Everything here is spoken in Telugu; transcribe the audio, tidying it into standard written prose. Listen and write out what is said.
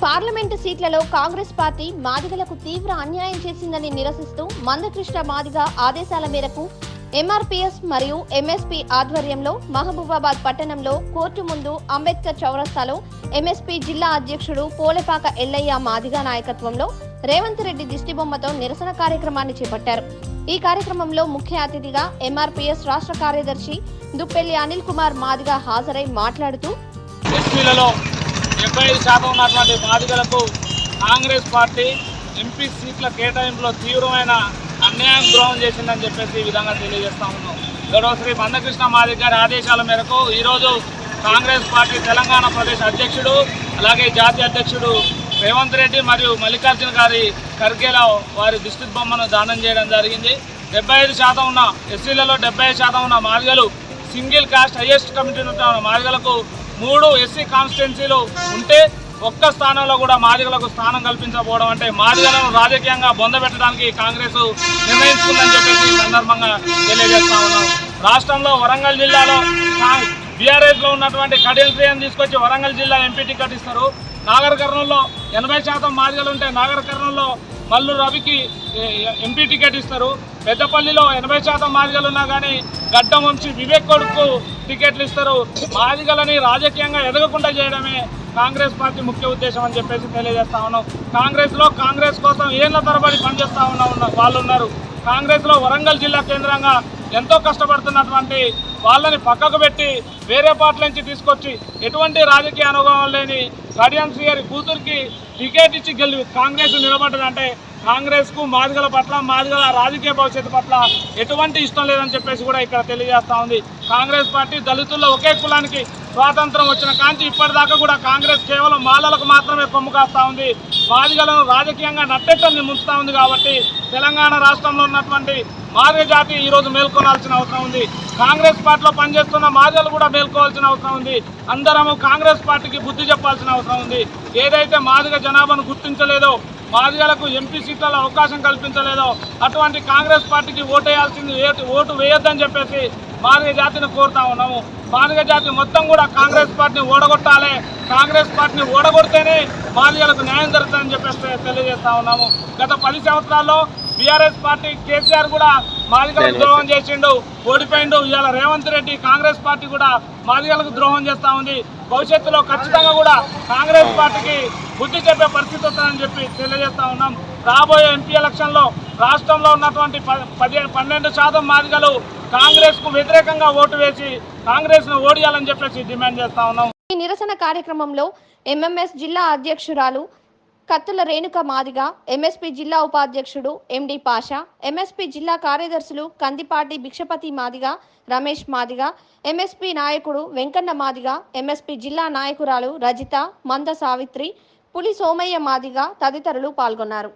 పార్లమెంటు సీట్లలో కాంగ్రెస్ పార్టీ మాదిగలకు తీవ్ర అన్యాయం చేసిందని నిరసిస్తూ మందకృష్ణ మాదిగ ఆదేశాల మేరకు ఎంఆర్పీఎస్ మరియు ఎంఎస్పీ ఆధ్వర్యంలో మహబూబాబాద్ పట్టణంలో కోర్టు ముందు అంబేద్కర్ చౌరస్తాలో ఎంఎస్పీ జిల్లా అధ్యక్షుడు పోలేపాక ఎల్లయ్య మాదిగ నాయకత్వంలో రేవంత్ రెడ్డి దిష్టిబొమ్మతో నిరసన కార్యక్రమాన్ని చేపట్టారు. ఈ కార్యక్రమంలో ముఖ్య అతిథిగా ఎంఆర్పీఎస్ రాష్ట్ర కార్యదర్శి దుప్పెల్లి అనిల్ కుమార్ మాదిగ హాజరై మాట్లాడుతూ 75% ఉన్నటువంటి మాదిగలకు కాంగ్రెస్ పార్టీ ఎంపీ సీట్ల కేటాయింపులో తీవ్రమైన అన్యాయం ద్రోహం చేసిందని చెప్పేసి ఈ విధంగా తెలియజేస్తా ఉన్నాం. గౌరవ శ్రీ మందకృష్ణ మాదిగ గారి ఆదేశాల మేరకు ఈరోజు కాంగ్రెస్ పార్టీ తెలంగాణ ప్రదేశ్ అధ్యక్షుడు అలాగే జాతీయ అధ్యక్షుడు రేవంత్ రెడ్డి మరియు మల్లికార్జున గారి ఖర్గేల వారి దిష్టి బొమ్మను దానం చేయడం జరిగింది. 75% ఉన్న ఎస్సీలలో 75% ఉన్న మాదిగలు సింగిల్ కాస్ట్ హైయెస్ట్ కమిటీ ఉన్న మాదిగలకు 3 ఎస్సీ కాన్స్టిట్యున్సీలు ఉంటే ఒక్క స్థానంలో కూడా మాదిగలకు స్థానం కల్పించకపోవడం అంటే మాదిగలను రాజకీయంగా బొందబెట్టడానికి కాంగ్రెస్ నిర్ణయించుకుందని చెప్పేసి ఈ సందర్భంగా తెలియజేస్తా ఉన్నాం. రాష్ట్రంలో వరంగల్ జిల్లాలో బీఆర్ఎస్లో ఉన్నటువంటి కడియం శ్రేయని తీసుకొచ్చి వరంగల్ జిల్లా ఎంపీ టికెట్ ఇస్తారు. నాగర్ కర్నూలులో 80% మాదిగలు ఉంటే నాగర్ కర్నూలులో మల్లు రవికి ఎంపీ టికెట్ ఇస్తారు. పెద్దపల్లిలో 80% మాదిగలు ఉన్నా కానీ గడ్డం వంశీ వివేక్ కొడుకు టికెట్లు ఇస్తారు. మాదిగలని రాజకీయంగా ఎదగకుండా చేయడమే కాంగ్రెస్ పార్టీ ముఖ్య ఉద్దేశం అని చెప్పేసి తెలియజేస్తా ఉన్నాం. కాంగ్రెస్ కోసం ఏళ్ల తరబడి పనిచేస్తా వాళ్ళు ఉన్నారు. కాంగ్రెస్లో వరంగల్ జిల్లా కేంద్రంగా ఎంతో కష్టపడుతున్నటువంటి వాళ్ళని పక్కకు పెట్టి వేరే పార్టీల నుంచి తీసుకొచ్చి ఎటువంటి రాజకీయ అనుభవం లేని కడియం శ్రీ గారి కూతురికి టికెట్ ఇచ్చి కాంగ్రెస్ నిలబడ్డదంటే కాంగ్రెస్కు మాదిగల పట్ల మాదిగల రాజకీయ భవిష్యత్తు పట్ల ఎటువంటి ఇష్టం లేదని చెప్పేసి కూడా ఇక్కడ తెలియజేస్తూ ఉంది. కాంగ్రెస్ పార్టీ దళితుల్లో ఒకే కులానికి స్వాతంత్రం వచ్చిన కాంతి ఇప్పటిదాకా కూడా కాంగ్రెస్ కేవలం మాలలకు మాత్రమే కొమ్ము కాస్తూ ఉంది. మాదిగలను రాజకీయంగా నట్టెట్టని ముంచుతూ ఉంది. కాబట్టి తెలంగాణ రాష్ట్రంలో ఉన్నటువంటి మాదిగ జాతి ఈరోజు మేల్కొనాల్సిన అవసరం ఉంది. కాంగ్రెస్ పార్టీలో పనిచేస్తున్న మాదిగలు కూడా మేల్కోవాల్సిన అవసరం ఉంది. అందరము కాంగ్రెస్ పార్టీకి బుద్ధి చెప్పాల్సిన అవసరం ఉంది. ఏదైతే మాదిగ జనాభాను గుర్తించలేదో, మాదిగలకు ఎంపీ సీట్లలో అవకాశం కల్పించలేదో అటువంటి కాంగ్రెస్ పార్టీకి ఓటు వేయొద్దని చెప్పేసి మాదిగ జాతిని కోరుతా ఉన్నాము. మాదిగ జాతి మొత్తం కూడా కాంగ్రెస్ పార్టీని ఓడగొట్టాలి. కాంగ్రెస్ పార్టీని ఓడగొడితేనే మాదిగలకు న్యాయం జరుగుతుందని చెప్పేసి తెలియజేస్తా ఉన్నాము. గత 10 సంవత్సరాల్లో బీఆర్ఎస్ పార్టీ కేసీఆర్ కూడా మాదిగలకు ద్రోహం చేసిండు, ఓడిపోయిండు. ఇవాళ రేవంత్ రెడ్డి కాంగ్రెస్ పార్టీ కూడా మాదిగలకు ద్రోహం చేస్తూ ఉంది. భవిష్యత్తులో ఖచ్చితంగా కూడా కాంగ్రెస్ పార్టీకి బుద్ధి చెప్పే పరిస్థితి వస్తుందని చెప్పి తెలియజేస్తా ఉన్నాం. రాబోయే ఎంపీ ఎలక్షన్లో రాష్ట్రంలో ఉన్నటువంటి 12% మాదిగలు కాంగ్రెస్ కు వ్యతిరేకంగా ఓటు వేసి కాంగ్రెస్ ను ఓడియాలని చెప్పేసి డిమాండ్ చేస్తా ఉన్నాం. ఈ నిరసన కార్యక్రమంలో ఎంఎంఎస్ జిల్లా అధ్యక్షురాలు కత్తుల రేణుక మాదిగ, ఎంఎస్పీ జిల్లా ఉపాధ్యక్షుడు ఎండి పాషా, ఎంఎస్పీ జిల్లా కార్యదర్శులు కందిపాటి భిక్షపతి మాదిగ, రమేష్ మాదిగ, ఎంఎస్పీ నాయకుడు వెంకన్న మాదిగ, ఎంఎస్పీ జిల్లా నాయకురాలు రజిత, మంద సావిత్రి, పులి సోమయ్య మాదిగ తదితరులు పాల్గొన్నారు.